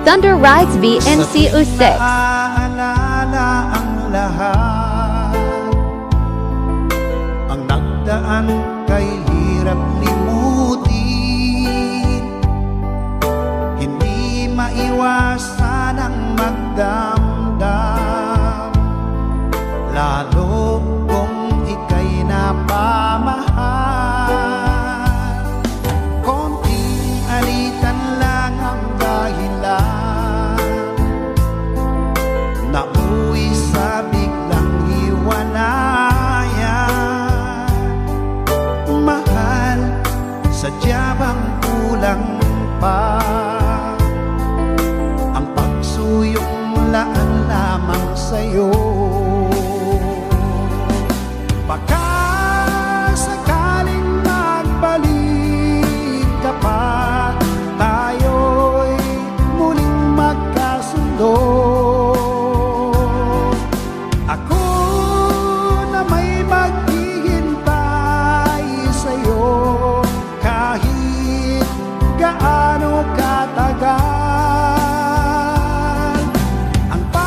Thunder Rides VNC06. Naaalala ang lahat, ang nagdaan kay hirap limutin. Hindi maiwasan ang magdamdam, lalo kung ika'y napamahal. Konting alitan lang ang dahilan, nauwi sa biglang hiwalayan. Mahal, sadya bang kulang pa ang pagsuyong laan lamang sa'yo? Baka sakaling magbalik ka pa, tayo'y muling magkasundo.